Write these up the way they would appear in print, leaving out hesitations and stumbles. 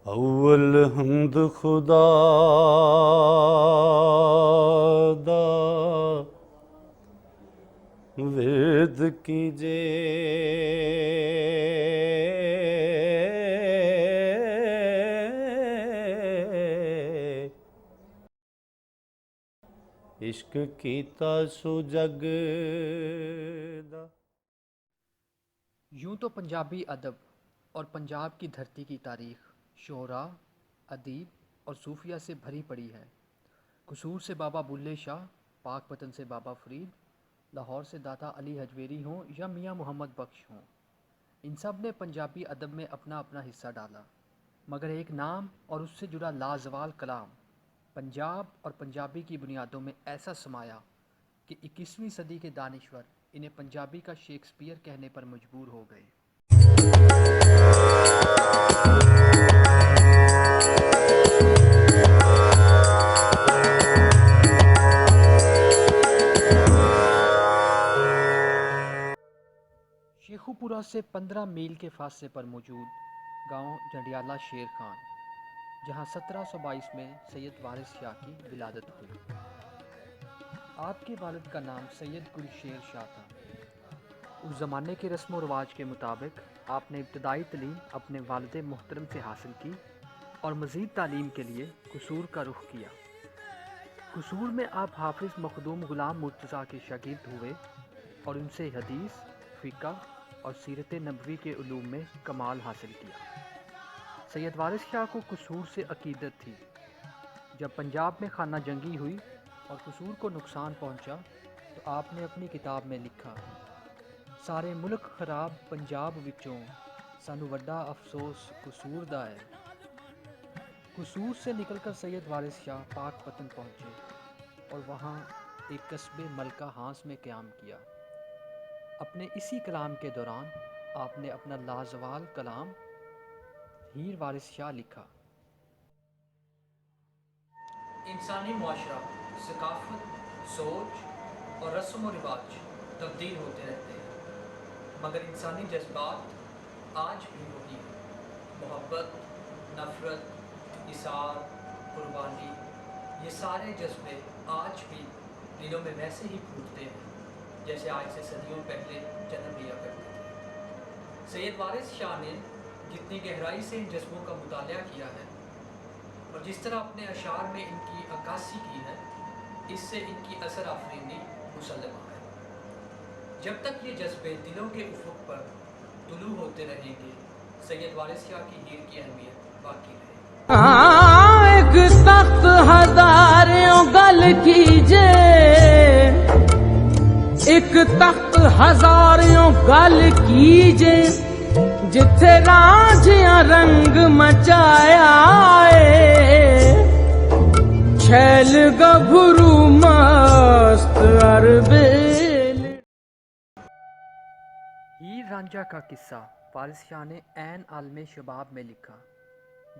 اول حمد خدا دا ورد کیجے، عشق کیتا سو جگ دا۔ یوں تو پنجابی ادب اور پنجاب کی دھرتی کی تاریخ شعراء، ادیب اور صوفیہ سے بھری پڑی ہے۔ قصور سے بابا بلے شاہ، پاک پتن سے بابا فرید، لاہور سے داتا علی حجویری ہوں یا میاں محمد بخش ہوں، ان سب نے پنجابی ادب میں اپنا اپنا حصہ ڈالا، مگر ایک نام اور اس سے جڑا لازوال کلام پنجاب اور پنجابی کی بنیادوں میں ایسا سمایا کہ 21ویں صدی کے دانشور انہیں پنجابی کا شیکسپیئر کہنے پر مجبور ہو گئے۔ شیخو پورہ سے 15 میل کے فاصلے پر موجود گاؤں جنڈیالہ شیر خان، جہاں 1722 میں سید وارث شاہ کی ولادت ہوئی۔ آپ کے والد کا نام سید گل شیر شاہ تھا۔ اس زمانے کے رسم و رواج کے مطابق آپ نے ابتدائی تعلیم اپنے والد محترم سے حاصل کی اور مزید تعلیم کے لیے قصور کا رخ کیا۔ قصور میں آپ حافظ مخدوم غلام مرتضیٰ کے شاگرد ہوئے اور ان سے حدیث، فقہ اور سیرت نبوی کے علوم میں کمال حاصل کیا۔ سید وارث شاہ کو قصور سے عقیدت تھی۔ جب پنجاب میں خانہ جنگی ہوئی اور قصور کو نقصان پہنچا تو آپ نے اپنی کتاب میں لکھا، سارے ملک خراب پنجاب وچوں، سانو وڈا افسوس قصور دا ہے۔ قصور سے نکل کر سید وارث شاہ پاک پتن پہنچے اور وہاں ایک قصبے ملکہ ہانس میں قیام کیا۔ اپنے اسی کلام کے دوران آپ نے اپنا لازوال کلام ہیر وارث شاہ لکھا۔ انسانی معاشرہ، ثقافت، سوچ اور رسم و رواج تبدیل ہوتے رہتے ہیں، مگر انسانی جذبات آج بھی وہی ہیں۔ محبت، نفرت، اثار، قربانی، یہ سارے جذبے آج بھی دلوں میں ویسے ہی پھوٹتے ہیں جیسے آج سے صدیوں پہلے جنم لیا کرتے تھے۔ سید وارث شاہ نے جتنی گہرائی سے ان جذبوں کا مطالعہ کیا ہے اور جس طرح اپنے اشعار میں ان کی عکاسی کی ہے، اس سے ان کی اثر آفرینی مسلمہ ہے۔ جب تک یہ جذبے دلوں کے افق پر طلوع ہوتے رہیں گے، سید وارث شاہ کی ہیر کی اہمیت باقی رہے گی۔ ایک تخت ہزاروں گل کیجے، ایک تخت ہزاروں گل کیجے، جتھے راجیاں رنگ مچایا ہے، چھیل گبھرو مست عربیل۔ ہیر رانجھا کا قصہ وارث شاہ نے عین عالم شباب میں لکھا،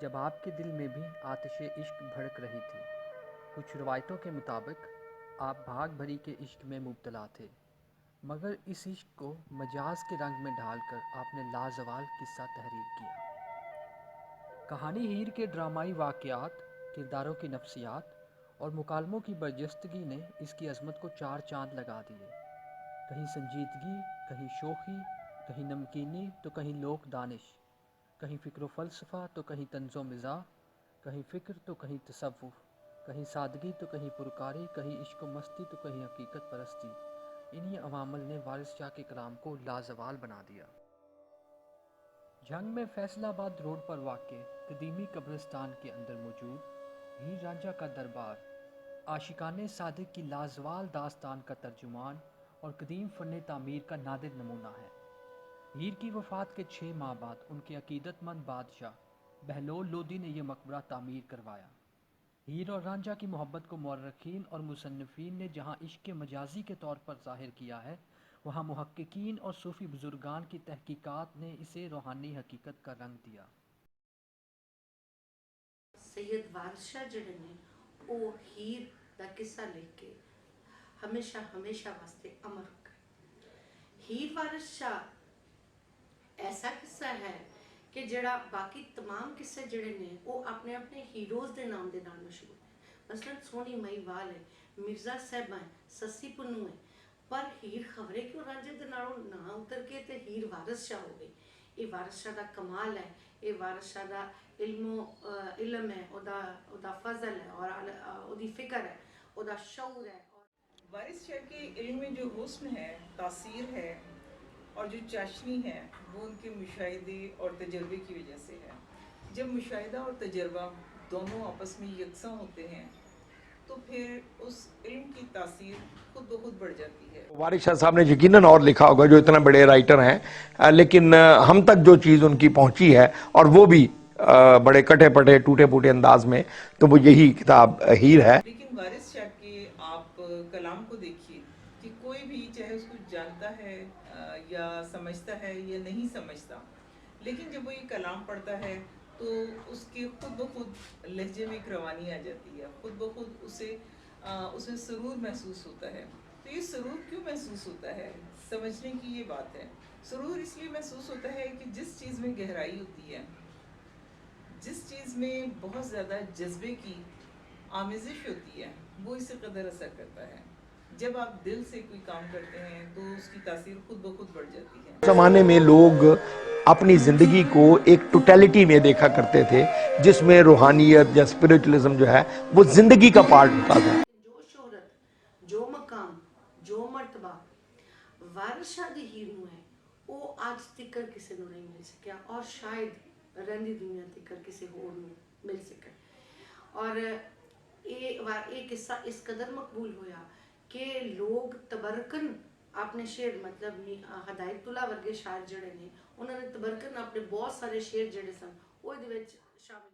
جب آپ کے دل میں بھی آتش عشق بھڑک رہی تھی۔ کچھ روایتوں کے مطابق آپ بھاگ بھری کے عشق میں مبتلا تھے، مگر اس عشق کو مجاز کے رنگ میں ڈھال کر آپ نے لازوال قصہ تحریر کیا۔ کہانی ہیر کے ڈرامائی واقعات، کرداروں کی نفسیات اور مکالموں کی برجستگی نے اس کی عظمت کو چار چاند لگا دیے۔ کہیں سنجیدگی، کہیں شوخی، کہیں نمکینی تو کہیں لوک دانش، کہیں فکر و فلسفہ تو کہیں طنز و مزاح، کہیں فکر تو کہیں تصوف، کہیں سادگی تو کہیں پرکاری، کہیں عشق و مستی تو کہیں حقیقت پرستی۔ انہی عوامل نے وارث شاہ کے کلام کو لازوال بنا دیا۔ جنگ میں فیصل آباد روڈ پر واقع قدیمی قبرستان کے اندر موجود ہیر رانجھا کا دربار عاشقان صادق کی لازوال داستان کا ترجمان اور قدیم فن تعمیر کا نادر نمونہ ہے۔ ہیر کی وفات کے 6 ماہ بعد ان کے عقیدت مند بادشاہ بہلول لودھی نے یہ مقبرہ تعمیر کروایا۔ ہیر اور رانجھا کی محبت کو مورخین اور مصنفین نے جہاں عشق مجازی کے طور پر ظاہر کیا ہے، وہاں محققین اور صوفی بزرگان کی تحقیقات نے اسے روحانی حقیقت کا رنگ دیا۔ سید وارث شاہ جڑے نے وہ ہیر دا قصہ لکھ کے ہمیشہ ہمیشہ واسطے امر ہو گئے۔ ہیر وارث شاہ ایسا قصہ ہے ਕਿ ਜਿਹੜਾ ਬਾਕੀ तमाम ਕਿੱਸੇ ਜਿਹੜੇ ਨੇ ਉਹ ਆਪਣੇ ਆਪਣੇ ਹੀਰੋਜ਼ ਦੇ ਨਾਮ ਦੇ ਨਾਲ ਮਸ਼ਹੂਰ ਨੇ। ਮਸਲਨ ਸੋਹਣੀ ਮਹੀਵਾਲ ਹੈ, ਮਿਰਜ਼ਾ ਸਾਹਿਬਾਂ ਹੈ, ਸੱਸੀ ਪੁੰਨੂ ਹੈ, ਪਰ ਹੀਰ ਖਬਰੇ ਕਿਉਂ ਰਾਂਝੇ ਦੇ ਨਾਲੋਂ ਨਾ ਉਤਰ ਕੇ ਤੇ ਹੀਰ ਵਾਰਿਸ ਸ਼ਾਹ ਹੋ ਗਈ। ਇਹ ਵਾਰਿਸ ਸ਼ਾਹ ਦਾ ਕਮਾਲ ਹੈ, ਇਹ ਵਾਰਿਸ ਸ਼ਾਹ ਦਾ ਇਲਮ ਹੈ, ਉਹਦਾ ਫਜ਼ਲ ਹੈ और ਉਹਦੀ ਫਿਕਰ ਹੈ, ਉਹਦਾ ਸ਼ਊਰ ਹੈ। वारिस शाह के इल्म में जो हुस्न है, तासीर है और जो चाशनी है वो उनके मुशाहिदे और तजर्बे की वजह से है। जब मुशाहिदा और तजर्बा दोनों आपस में यकसा होते हैं तो फिर उस इल्म की तासीर खुद ब खुद बढ़ जाती है। वारिस शाह साहब ने यकीनन और लिखा होगा, जो इतना बड़े राइटर हैं, लेकिन हम तक जो चीज़ उनकी पहुंची है और वो भी बड़े कटे पटे टूटे फूटे अंदाज में, तो वो यही किताब हीर है। लेकिन वारिस शाह के आप कलाम को देखिए कि कोई भी चाहे उसको जानता है या समझता है या नहीं समझता, लेकिन जब वो ये कलाम पढ़ता है तो उसके खुद ब खुद लहजे में एक रवानी आ जाती है, खुद ब खुद उसमें सुरूर महसूस होता है। तो ये सुरूर क्यों महसूस होता है, समझने की ये बात है। सुरूर इसलिए महसूस होता है कि जिस चीज़ में गहराई होती है, जिस चीज़ में बहुत ज़्यादा जज्बे की आमेजिश होती है, वो इसे कदर असर करता है। जब आप दिल से कोई काम करते हैं तो उसकी तासीर खुद ब खुद बढ़ जाती है। ज़माने में लोग अपनी ज़िंदगी को एक टोटलिटी में देखा करते थे, जिसमें रूहानियत या स्पिरिचुअलिज्म जो है वो ज़िंदगी का पार्ट होता था। जो शोहरत, जो मकाम, जो मर्तबा वारिस शाह दी हीर नूं है, वो आज तिकर किसी नूं नहीं मिल सकिया और शायद रहिंदी दुनिया तिकर किसी होर नूं मिल सके। और ये किस्सा इस कदर मकबूल होया कि लोग तबरकन अपने शेर, मतलब हदायतुल्ला वर्गे शायर जड़े ने, उन्होंने तबरकन अपने बहुत सारे शेर जड़े सन वो इहदे विच शामिल।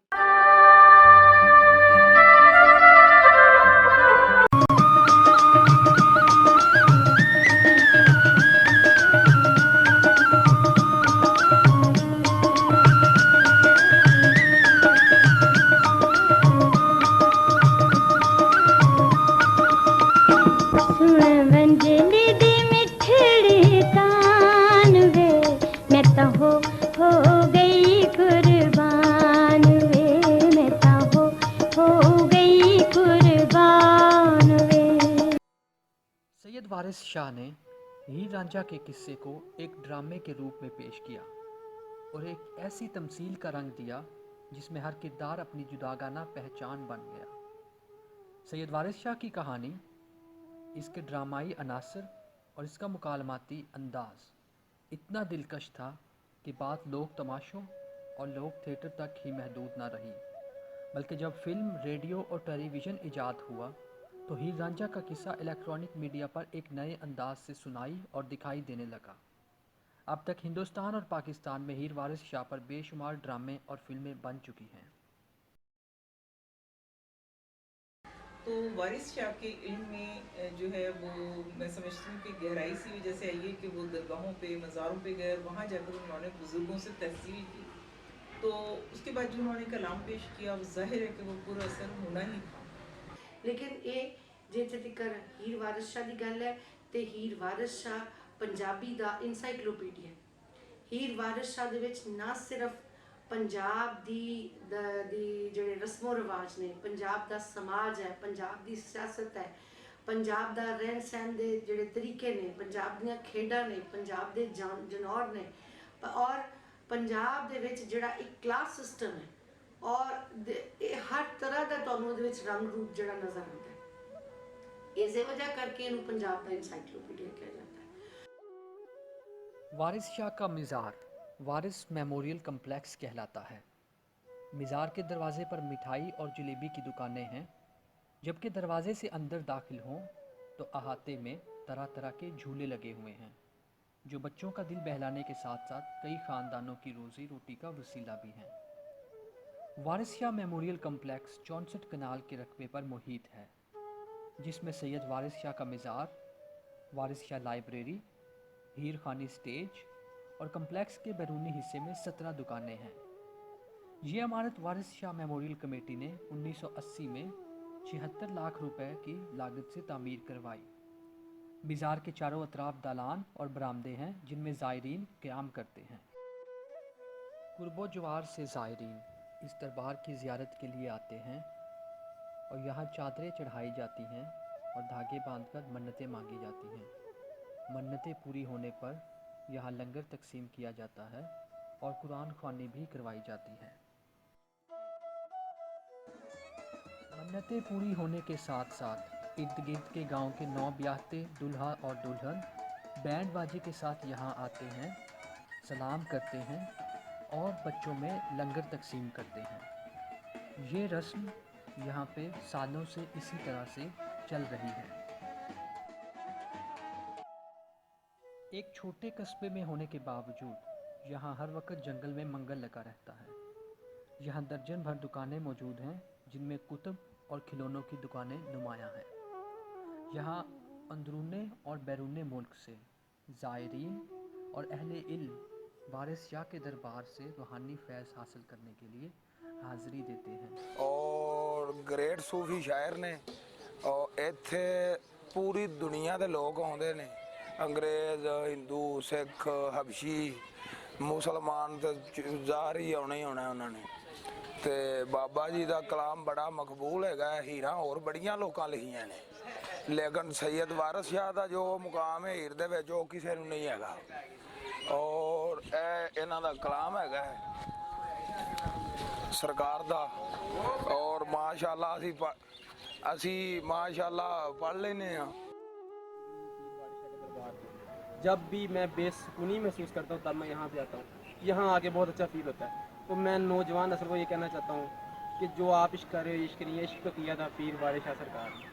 सैयद वारिस शाह ने हीर रांझा के किस्से को एक ड्रामे के रूप में पेश किया और एक ऐसी तमसील का रंग दिया जिसमें हर किरदार अपनी जुदागाना पहचान बन गया। सैयद वारिस शाह की कहानी, इसके ड्रामाई अनासर और इसका मुकालमाती अंदाज इतना दिलकश था कि बात लोक तमाशों और लोक थिएटर तक ही महदूद न रही, बल्कि जब फिल्म, रेडियो और टेलीविज़न इजाद हुआ तो हीर रांझा का किस्सा इलेक्ट्रॉनिक मीडिया पर एक नए अंदाज से सुनाई और दिखाई देने लगा। अब तक हिंदुस्तान और पाकिस्तान में हीर वारिस शाह पर बेशुमार ड्रामे और फिल्में बन चुकी हैं। तो वारिस शाह के इल्म में जो है वो मैं समझती हूँ कि गहराई सी वजह से आई है कि वो दरगाहों पे, मज़ारों पे गए और वहाँ जाकर उन्होंने बुज़ुर्गों से तहसील की, तो उसके बाद जो उन्होंने कलाम पेश किया वो जाहिर है कि वो पूरा असर होना ही था। लेकिन ये जिथे तक हीर वारिस शाह की गल है तो हीर वारिस शाह पंजाबी दा इनसाइक्लोपीडिया। हीर वारिस शाह दे विच ना सिर्फ पंजाब दी जिहड़े रस्मो रिवाज ने, पंजाब दा समाज है, पंजाब दी सियासत है, पंजाब दा रहन सहन दे जिहड़े तरीके ने, पंजाब दियां खेडां ने, पंजाब दे जनौर ने, और पंजाब दे विच जिहड़ा एक क्लास सिस्टम है और हर तरह का तुहानूं उहदे विच रंग रूप जिहड़ा नज़र आता है। इस वजह करके इहनूं पंजाब दा इनसाइक्लोपीडिया कहा जाता है। वारिस शाह का मिज़ार वारिस मेमोरियल कम्प्लेक्स कहलाता है। मिज़ार के दरवाज़े पर मिठाई और जलेबी की दुकानें हैं, जबकि दरवाज़े से अंदर दाखिल हों तो अहाते में तरह तरह के झूले लगे हुए हैं, जो बच्चों का दिल बहलाने के साथ साथ कई ख़ानदानों की रोज़ी रोटी का वसीला भी हैं। वारिस शाह मेमोरियल कम्प्लेक्स 64 कनाल के रकबे पर मुहित है, जिसमें सैयद वारिस शाह का मिज़ार, वारिस शाह लाइब्रेरी, हीर खानी स्टेज और कम्प्लेक्स के बैरूनी हिस्से में 17 दुकानें हैं। ये इमारत वारिस शाह मेमोरियल कमेटी ने 1980 में 76 लाख रुपए की लागत से तामीर करवाई। मिज़ार के चारों अतराफ दालान और बरामदे हैं जिनमें ज़ायरीन क़याम करते हैं। कुर्बो जवार से ज़ायरीन इस दरबार की ज़ियारत के लिए आते हैं और यहाँ चादरें चढ़ाई जाती हैं और धागे बांधकर मन्नतें मांगी जाती हैं। मन्नतें पूरी होने पर यहाँ लंगर तकसीम किया जाता है और कुरान ख्वानी भी करवाई जाती है। मन्नतें पूरी होने के साथ साथ इर्द गिर्द के गांव के नौ ब्याहते दूल्हा और दुल्हन बैंड बाजे के साथ यहाँ आते हैं, सलाम करते हैं और बच्चों में लंगर तकसीम करते हैं। ये रस्म यहाँ पे सालों से इसी तरह से चल रही है। एक छोटे कस्बे में होने के बावजूद यहाँ हर वक्त जंगल में मंगल लगा रहता है। यहाँ दर्जन भर दुकानें मौजूद हैं जिनमें कुतुब और खिलौनों की दुकानें नुमायां हैं। यहाँ अंदरूने और बैरूने मुल्क से ज़ायरीन और अहले इल्म वारिस शाह के दरबार से रूहानी फैज़ हासिल करने के लिए हाज़री देते हैं। और ग्रेट सूफी शायर ने और इत्थे पूरी दुनिया के लोग आउंदे ने, अंग्रेज़, हिंदू, सिख, हबशी, मुसलमान तो ज़ाहिर ही आना उन्होंने। ते बाबा जी का कलाम बड़ा मकबूल है। हीरा होर बड़ियां लोकां लिखियां ने, लेकिन सैयद वारिस शाह का जो मुकाम है हीर दे विच वो किसी नूं नहीं हैगा। और इन्हां दा कलाम है सरकार दा, और माशाअल्लाह असी माशाअल्लाह पढ़ लेने हैं। जब भी मैं बेसुकूनी महसूस करता हूँ तब मैं यहाँ पे आता हूँ। यहाँ आके बहुत अच्छा फील होता है। तो मैं नौजवान नस्ल को ये कहना चाहता हूँ कि जो आप इश्क कर रहे हो, इश्क नहीं है, इश्क तो किया था पीर वारिस शाह सरकार ने।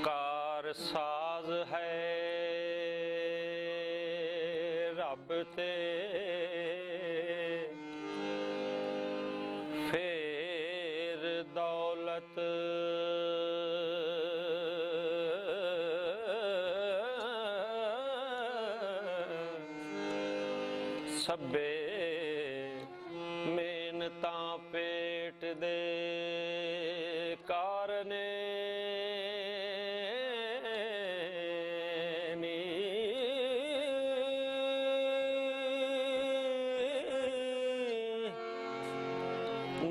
कार साज है रब ते फेर दौलत सबे मेहनता पेट दे कारने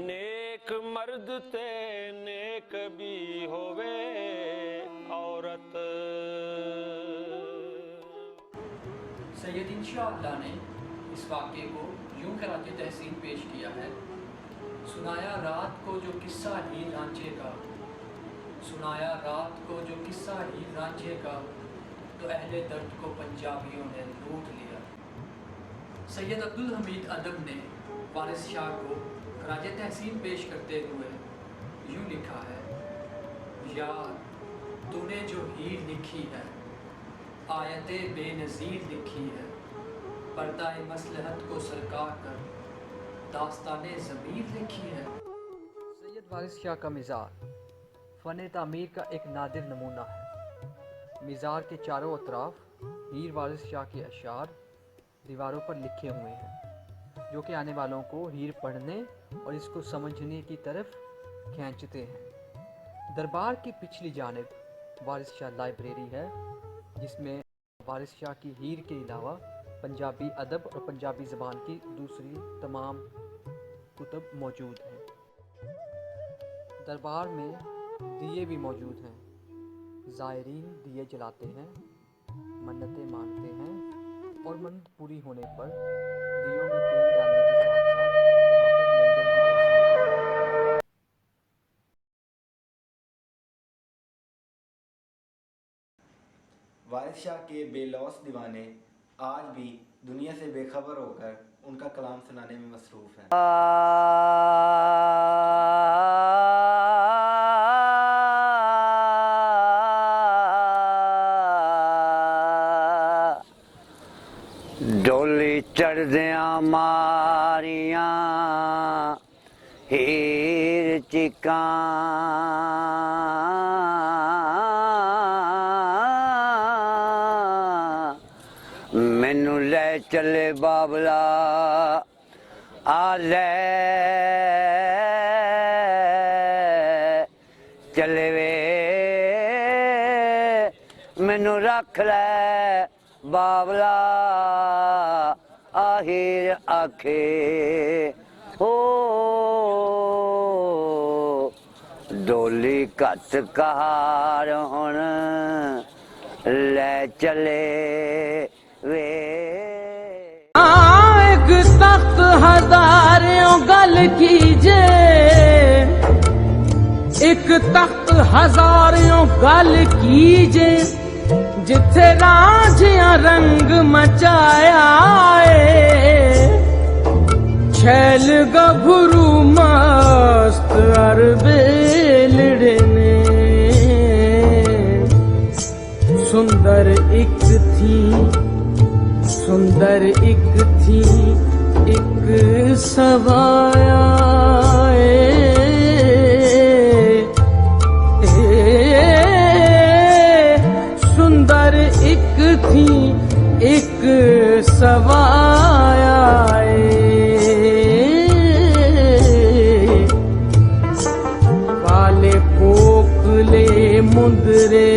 नेक मर्द ते नेक भी होवे औरत। सैयद इंशाअल्लाह ने इस वाक़े को यूं कराची तहसीन पेश किया है। सुनाया रात को जो किस्सा ही रांझे का, सुनाया रात को जो किस्सा ही रांझे का, तो अहले दर्द को पंजाबियों ने लूट लिया। सैयद अब्दुल हमीद अदब ने वारिस शाह को खराज तहसीन पेश करते हुए यूं लिखा है, यार तूने जो हीर लिखी है, आयते बेनज़ीर लिखी है, पर्दाए मसलहत को सरकार कर दास्ताने ज़मीर लिखी है। सैयद वारिस शाह का मिज़ार फ़न तामीर का एक नादिर नमूना है। मिज़ार के चारों अतराफ हीर वारिस शाह के अशार दीवारों पर लिखे हुए हैं, जो कि आने वालों को हीर पढ़ने और इसको समझने की तरफ खींचते हैं। दरबार की पिछली जानिब वारिस शाह लाइब्रेरी है, जिसमें वारिस शाह की हीर के अलावा पंजाबी अदब और पंजाबी ज़बान की दूसरी तमाम कुतुब मौजूद हैं। दरबार में दिए भी मौजूद हैं। ज़ायरीन दिए जलाते हैं, मन्नतें मांगते हैं और मन्नत पूरी होने पर दियों में तेल डालने के साथ साथ यहाँ पर लंगर भी तकसीम। वारिस शाह के बेलौस दीवाने आज भी दुनिया से बेखबर होकर उनका कलाम सुनाने में मसरूफ़ हैं। डोली चढ़दियां मारियां ਹੀਰ ਚੀਕਾਂ ਮੈਨੂੰ ਲੈ ਚੱਲੇ ਬਾਬਲਾ ਆ ਲੈ ਚੱਲੇ ਵੇ ਮੈਨੂੰ ਰੱਖ ਲੈ ਬਾਬਲਾ ਆਹਿਰ ਆਖੇ ਹੋ ਡੋਲੀ ਘੱਟ ਕਹਾਰ ਹੁਣ ਲੈ ਚਲੇ ਵੇ एक तख्त हजारों गल कीजे एक तख्त हजारों गल कीजे जिथे रांझिया रंग मचाया छैल गभरू मस्त अरबेलड़े ने सुंदर एक थी सुंदर एक थी एक सवाया सुंदर एक थी एक सवाया काले कोकले मुंदरे